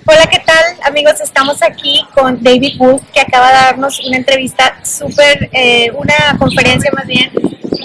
Hola, ¿qué tal, amigos? Estamos aquí con David Wolfe, que acaba de darnos una entrevista súper, una conferencia más bien,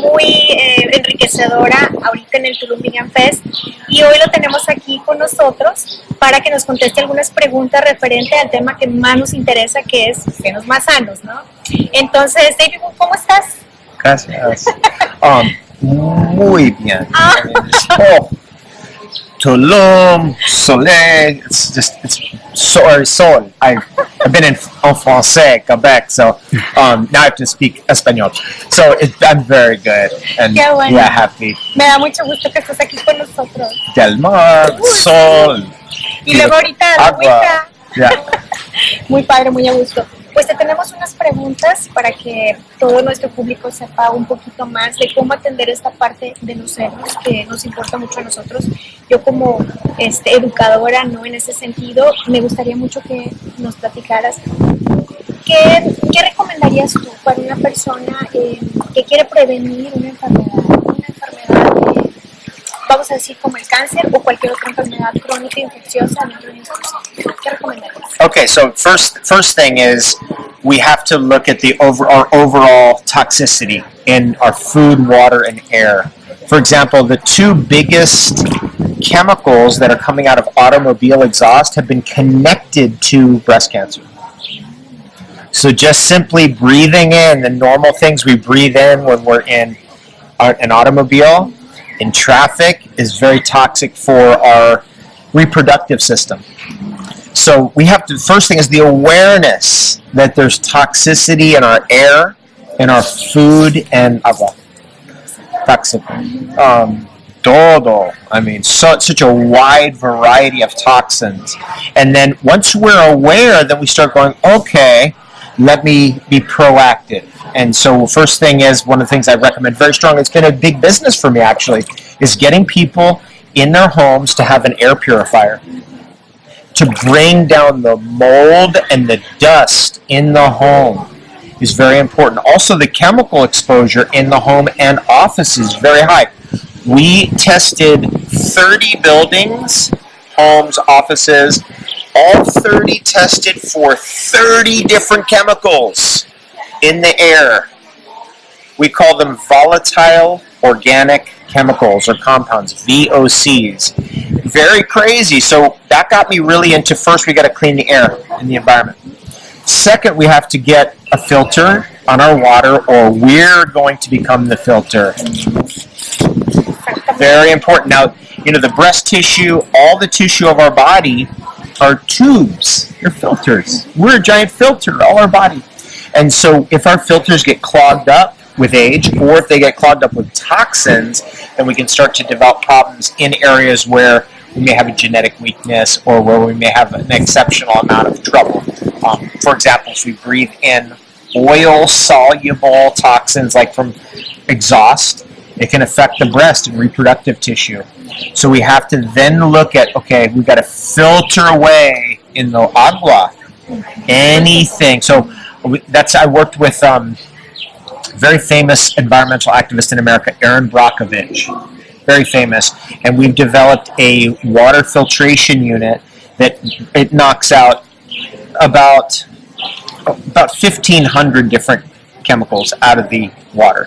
muy enriquecedora ahorita en el Tulum Vegan Fest. Y hoy lo tenemos aquí con nosotros para que nos conteste algunas preguntas referente al tema que más nos interesa, que es senos más sanos, ¿no? Entonces, David Wolfe, ¿cómo estás? Gracias. Muy bien. Ah. I mean, oh, Tulum, Soleil, it's sol. I've been in français, Quebec, so now I have to speak Espanol. So I'm very good and Qué bueno. yeah, happy. Me da mucho gusto que estés aquí con nosotros. Del mar, sol. Y luego ahorita la agua. agüita. Yeah. Muy padre, muy a gusto. Pues te tenemos unas preguntas para que todo nuestro público sepa un poquito más de cómo atender esta parte de los senos que nos importa mucho a nosotros. Yo como educadora, no en ese sentido, me gustaría mucho que nos platicaras qué recomendarías tú para una persona que quiere prevenir una enfermedad vamos a decir como el cáncer o cualquier otra enfermedad crónica infecciosa dentro de nuestro sistema. ¿Qué recomendarías? Okay, so first thing is we have to look at our overall toxicity in our food, water, and air. For example, the two biggest chemicals that are coming out of automobile exhaust have been connected to breast cancer. So just simply breathing in the normal things we breathe in when we're in an automobile, in traffic, is very toxic for our reproductive system. So we have to, first thing is the awareness that there's toxicity in our air, in our food, and agua. Toxic. Todo. I mean, such a wide variety of toxins. And then once we're aware, then we start going, okay, let me be proactive. And so first thing is, one of the things I recommend very strongly, it's been a big business for me actually, is getting people in their homes to have an air purifier to bring down the mold and the dust in the home is very important. Also, the chemical exposure in the home and office is very high. We tested 30 buildings, homes, offices, all 30 tested for 30 different chemicals in the air. We call them volatile organic chemicals or compounds, VOCs. Very crazy. So that got me really into, first we got to clean the air in the environment. Second, we have to get a filter on our water or we're going to become the filter. Very important. Now, the breast tissue, all the tissue of our body are tubes. They're filters. We're a giant filter, all our body. And so if our filters get clogged up with age, or if they get clogged up with toxins, then we can start to develop problems in areas where we may have a genetic weakness or where we may have an exceptional amount of trouble. For example, if we breathe in oil-soluble toxins like from exhaust, it can affect the breast and reproductive tissue. So we have to then look at, okay, we've got to filter away in the agua anything. So I worked with very famous environmental activist in America, Aaron Brockovich, very famous, and we've developed a water filtration unit that it knocks out about 1,500 different chemicals out of the water.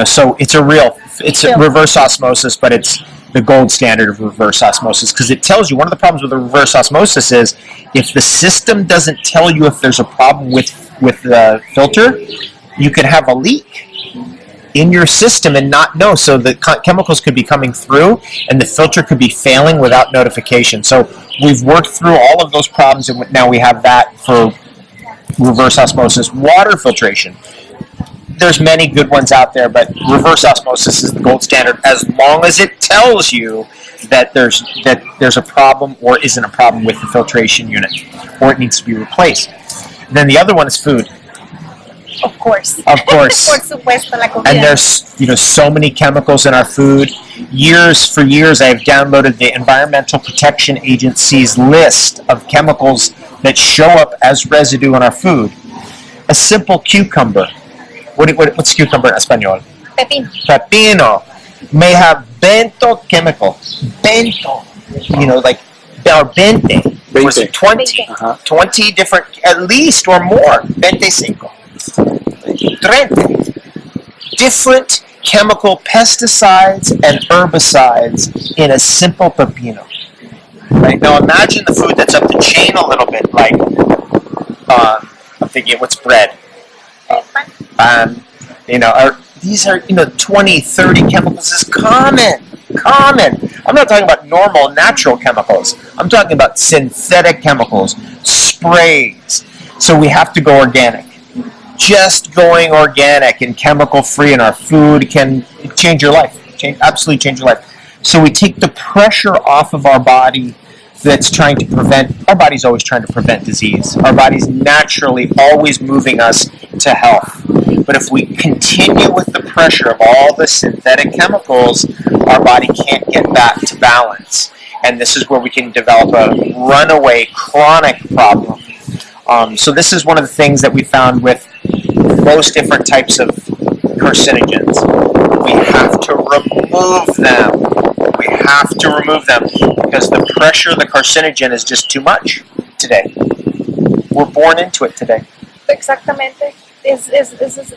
So it's reverse osmosis, but it's the gold standard of reverse osmosis because it tells you, one of the problems with the reverse osmosis is if the system doesn't tell you if there's a problem with the filter, you could have a leak in your system and not know. So the chemicals could be coming through and the filter could be failing without notification. So we've worked through all of those problems and now we have that for reverse osmosis. Water filtration. There's many good ones out there, but reverse osmosis is the gold standard as long as it tells you that there's a problem or isn't a problem with the filtration unit or it needs to be replaced. Then the other one is food. Of course. Of course. Por supuesto, la comida. And there's so many chemicals in our food. For years I've downloaded the Environmental Protection Agency's list of chemicals that show up as residue in our food. A simple cucumber. What's cucumber in Espanol? Pepino. Pepino may have bento chemical. Bento. Like or 20. Was it 20? 20 different, at least, or more. 25. 30. Different chemical pesticides and herbicides in a simple pepino. Right? Now imagine the food that's up the chain a little bit, like, I'm thinking, what's bread? These are, 20, 30 chemicals is common. I'm not talking about normal, natural chemicals. I'm talking about synthetic chemicals, sprays. So we have to go organic. Just going organic and chemical-free in our food can change your life. Absolutely change your life. So we take the pressure off of our body that's trying to prevent, our body's always trying to prevent disease. Our body's naturally always moving us to health. But if we continue with the pressure of all the synthetic chemicals, our body can't get back to balance. And this is where we can develop a runaway chronic problem. So this is one of the things that we found with most different types of carcinogens. We have to remove them. We have to remove them because the pressure of the carcinogen is just too much today. We're born into it today. Exactamente, esa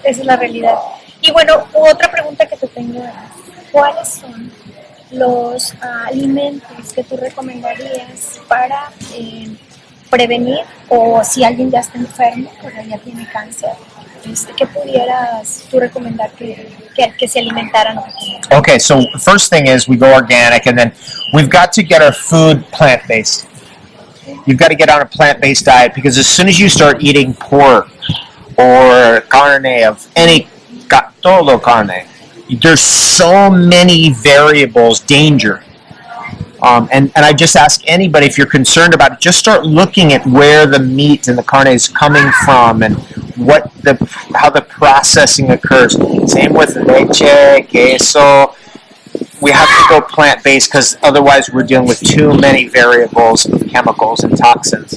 es la realidad. Y bueno, otra pregunta que te tengo es, ¿cuáles son los alimentos que tú recomendarías para prevenir o si alguien ya está enfermo o ya tiene cáncer? ¿Qué pudieras tú recomendar que se alimentaran? Okay, so first thing is we go organic, and then we've got to get our food plant-based. You've got to get on a plant-based diet because as soon as you start eating pork or carne of any, todo carne, there's so many variables, danger. And I just ask anybody, if you're concerned about it, just start looking at where the meat and the carne is coming from and how the processing occurs. Same with leche, queso. We have to go plant-based because otherwise we're dealing with too many variables of chemicals and toxins.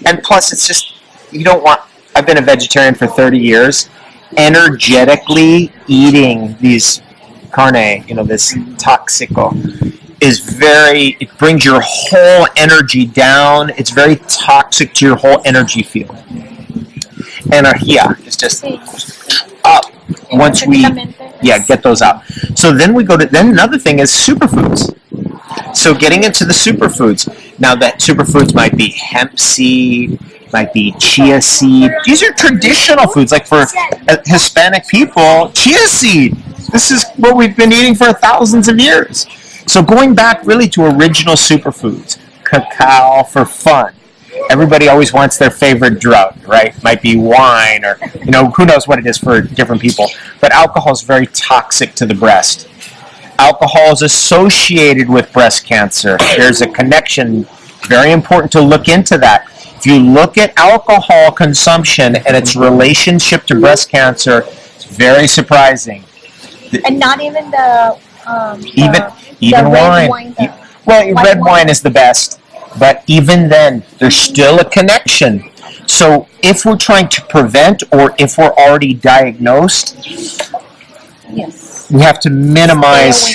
And plus, it's just, I've been a vegetarian for 30 years. Energetically eating these carne, this toxico, it brings your whole energy down. It's very toxic to your whole energy field. Energia is just up once we get those out. So then then another thing is superfoods. So getting into the superfoods. Now that superfoods might be hemp seed, might be chia seed. These are traditional foods, like for Hispanic people, chia seed. This is what we've been eating for thousands of years. So going back really to original superfoods, cacao for fun. Everybody always wants their favorite drug, right? Might be wine or, who knows what it is for different people. But alcohol is very toxic to the breast. Alcohol is associated with breast cancer. There's a connection. Very important to look into that. If you look at alcohol consumption and its relationship to breast cancer, it's very surprising. And not even the even wine. Red wine is the best, but even then, there's still a connection. So if we're trying to prevent or if we're already diagnosed, we have to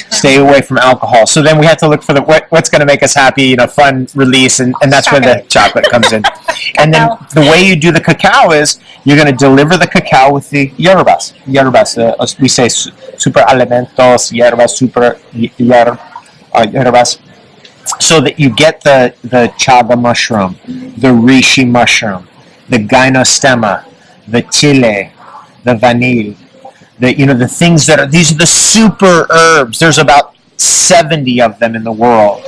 stay away from alcohol. So then we have to look for what's going to make us happy, fun release, and that's when the chocolate comes in. And then the way you do the cacao is you're going to deliver the cacao with the hierbas. We say super alimentos, hierbas, super hierbas. So that you get the chaga mushroom, the reishi mushroom, the gynostemma, the chile, the vanille, the things these are the super herbs. There's about 70 of them in the world.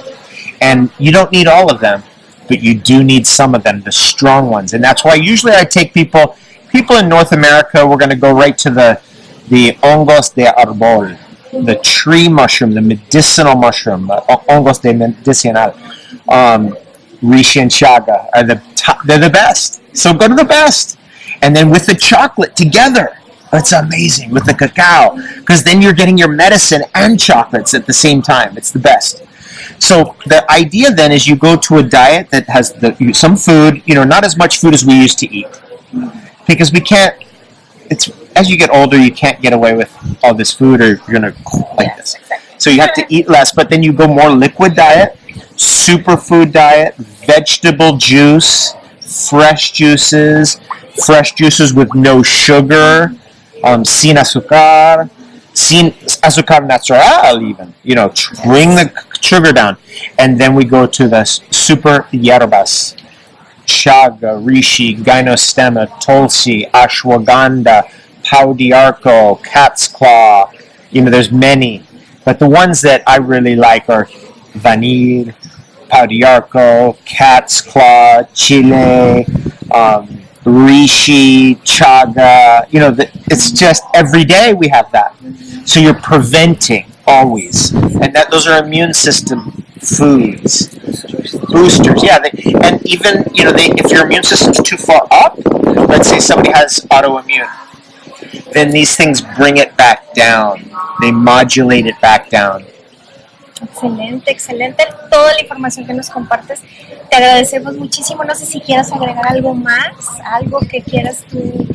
And you don't need all of them, but you do need some of them, the strong ones. And that's why usually I take people in North America, we're going to go right to the hongos de arbol, the tree mushroom, the medicinal mushroom, hongos de medicinal, reishi and chaga are they're the best. So go to the best. And then with the chocolate together, it's amazing with the cacao, because then you're getting your medicine and chocolates at the same time. It's the best. So the idea then is you go to a diet that has some food, not as much food as we used to eat, because we can't. As you get older, you can't get away with all this food, or you're gonna like this. So you have to eat less, but then you go more liquid diet. superfood diet, vegetable juice, fresh juices with no sugar, sin azúcar, sin azúcar natural even, bring the sugar down. And then we go to the super hierbas, chaga, reishi, gynostemma, tulsi, ashwagandha, pau d'arco, cat's claw. There's many. But the ones that I really like are vanille, pau d'arco, cat's claw, chile, reishi, chaga. It's just every day we have that. So you're preventing always. And those are immune system foods. Boosters. Yeah. And even, if your immune system's too far up, let's say somebody has autoimmune, then these things bring it back down. They modulate it back down. Excelente toda la información que nos compartes. Te agradecemos muchísimo. No sé si quieras agregar algo más, algo que quieras tú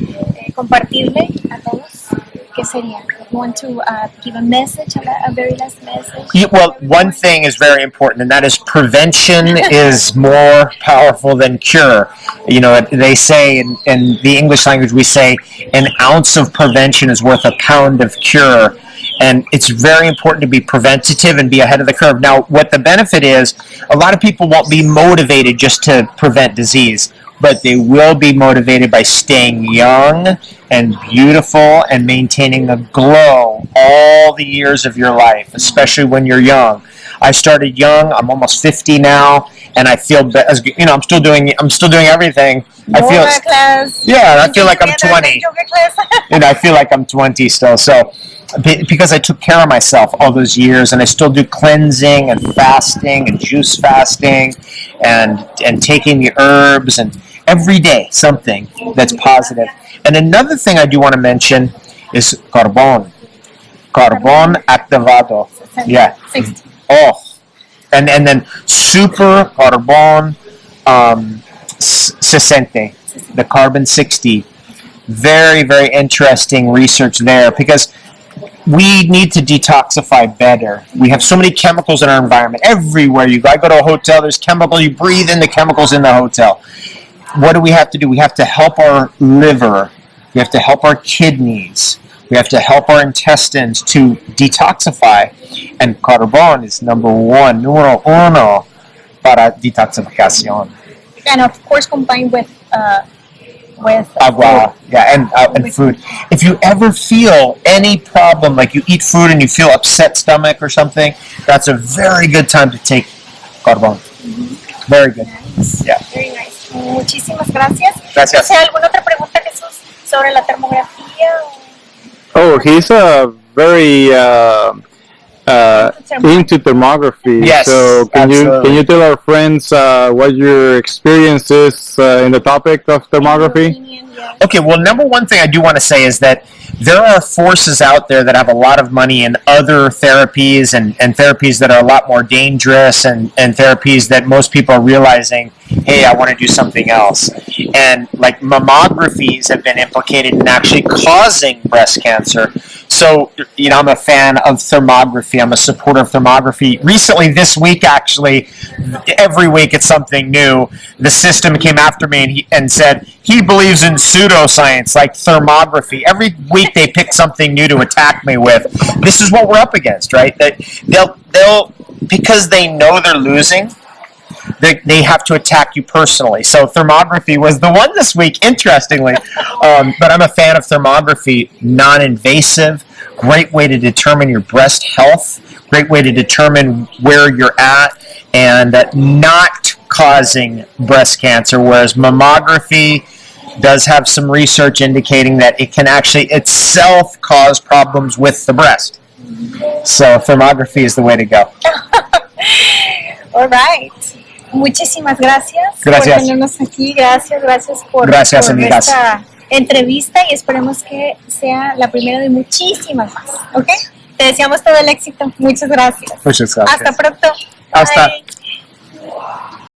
compartirle a todos. ¿Qué sería? You want to give a message, a very last message? Yeah, well, one thing is very important, and that is prevention is more powerful than cure. They say in the English language, we say an ounce of prevention is worth a pound of cure. And it's very important to be preventative and be ahead of the curve. Now, what the benefit is, a lot of people won't be motivated just to prevent disease, but they will be motivated by staying young and beautiful and maintaining a glow all the years of your life, especially when you're young. I started young. I'm almost 50 now, and I feel I'm still doing everything. I feel class. Yeah, I feel like I'm 20. And I feel like I'm 20 still. So because I took care of myself all those years, and I still do cleansing and fasting and juice fasting and taking the herbs, and every day something that's positive. And another thing I do want to mention is carbon activado. Yeah. Oh, and then super carbon 60, the carbon 60. Very, very interesting research there, because we need to detoxify better. We have so many chemicals in our environment. Everywhere you go, I go to a hotel, there's chemicals. You breathe in the chemicals in the hotel. What do? We have to help our liver. We have to help our kidneys. We have to help our intestines to detoxify. And carbon is número uno para detoxificación. And of course combined with agua, food. Yeah, and food. If you ever feel any problem, like you eat food and you feel upset stomach or something, that's a very good time to take carbon. Mm-hmm. Very good. Nice. Yeah. Very nice. Muchísimas gracias. Gracias. ¿Alguna otra pregunta, Jesús, sobre la termografía? Oh, he's a very into thermography. Yes, so can you tell our friends what your experience is in the topic of thermography? Okay, well, number one thing I do want to say is that there are forces out there that have a lot of money in other therapies and therapies that are a lot more dangerous and therapies that most people are realizing, hey, I want to do something else. And like mammographies have been implicated in actually causing breast cancer. So, I'm a fan of thermography. I'm a supporter of thermography. Recently, this week, actually, every week it's something new. The system came after me and said he believes in pseudoscience, like thermography. Every week they pick something new to attack me with. This is what we're up against, right? That they'll because they know they're losing, they have to attack you personally. So thermography was the one this week, interestingly. But I'm a fan of thermography. Non-invasive, great way to determine your breast health, great way to determine where you're at, and not causing breast cancer, whereas mammography does have some research indicating that it can actually itself cause problems with the breast. So thermography is the way to go. All right. Muchísimas gracias, por tenernos aquí. Gracias por esta entrevista, y esperemos que sea la primera de muchísimas más. ¿Ok? Te deseamos todo el éxito. Muchas gracias. Muchas gracias. Hasta pronto. Hasta. Bye.